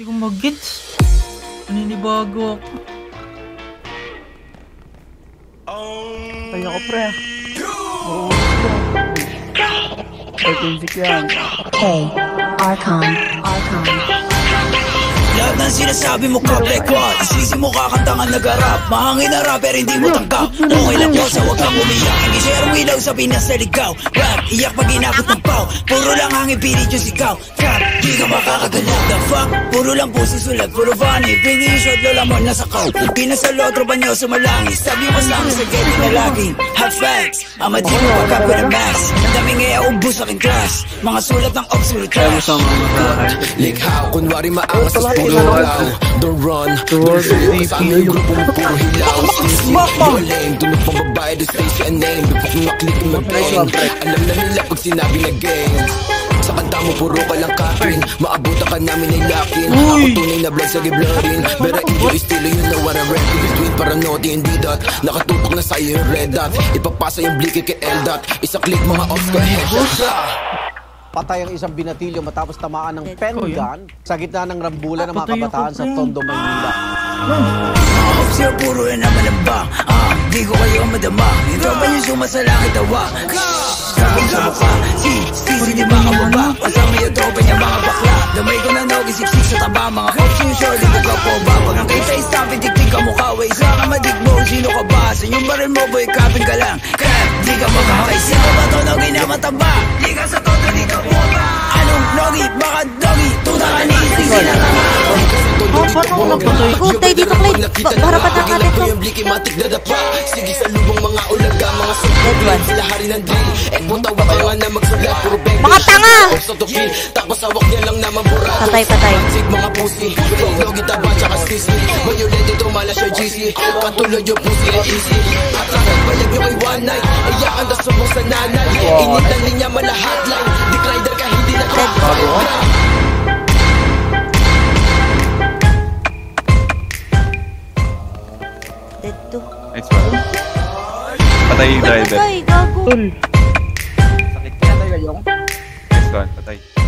Hindi ko mag-gets. Naninibago ako. Ay ako pre. Oo. Ay music yan. Archon. Lahat ng sinasabi mo kaprekwa, isisi mo kakantangan nag-arap. Mahangin na rapper hindi mo tanggap. Okay lang po sa huwag kang umiyak. Hindi share ilaw sa Pinas na ligaw. Rap, iyak pag inabot ng pau. Puro lang hangin pilit yung sigaw. Trap, di ka makakagalaw. The fuck, puro lang po susulat. Puro funny, bigay yung shot lola mo nasa kaw. Pinasalo, tropa nyo sumalangis. Sabi mo sa akin sa gate na laging hot facts. Ama di mo pagkap with a max. Ang daming ngaya ubus sa aking class. Mga sulat ng obsolete trash. Likhaw, kunwari maangas sa puro hilaw. Don't run, don't shoot. Kasama yung grupo mo puro hilaw. You're lame, dunod pang babae, the station and name. Bipok na click in my brain. Alam na nila pag sinabi na game. Sa kanta mo puro ka lang kapin. Maabutan ka namin ay lakin. Ako tunay na vlog sa giblorin. Pero iyo estilo yun na what I rap. Between paranote hindi dot. Nakatutok na sa'yo yung red dot. Ipapasa yung bliki kay L-dot. Isa click mga ops ka headshot. Patay ang isang binatilyo matapos tamaan ng pen gun sa gitna ng rambulan ng mga kabataan sa Tondo, Maynila. Mga ops yun, puro yan naman ang bang. Di ko kayo madama. Yung tropa nyo sumasalangit tawa. Sabong sa mukha, si di makababa. Kasama yung tropa niya mga bakla. Damay ko na nogi, siksik sa taba. Mga ops yung shorty, nagkapoba. Pag ang kita istapin, tiktik ka mukha. Way sa kamadik mo, sino ka ba? Sa inyong baril mo, boy, kapin ka lang. Kaya di ka makakaisi. Sino ba to nogi na mataba? Di ka sa todo dito buba. Anong nogi? Baka dogi? Tuta ka ni isig sila tama. Paano ko napatay? Gutay dito, Clyde. Harapan ng kalit ko. Sige sa lubong mga ulaga, mga sulit. Sila hari ng drill. Ekbong tawa ka nga na magsulat. Puro bang Mga tanga! Tapos hawak niya lang naman burado. Patay. Sig mga pussy. Logi taba tsaka sisi. Violent ito mala siya GC. Katulad yung pussy and easy. At lakad balag nyo kay one night. Iyakan na subong sa nanay. Initan niya mala hotline. Declider ka hindi na Dead to. Nice one. Patay yung driver. Patay, gago. Sakit ka tayo yung. Nice one, patay.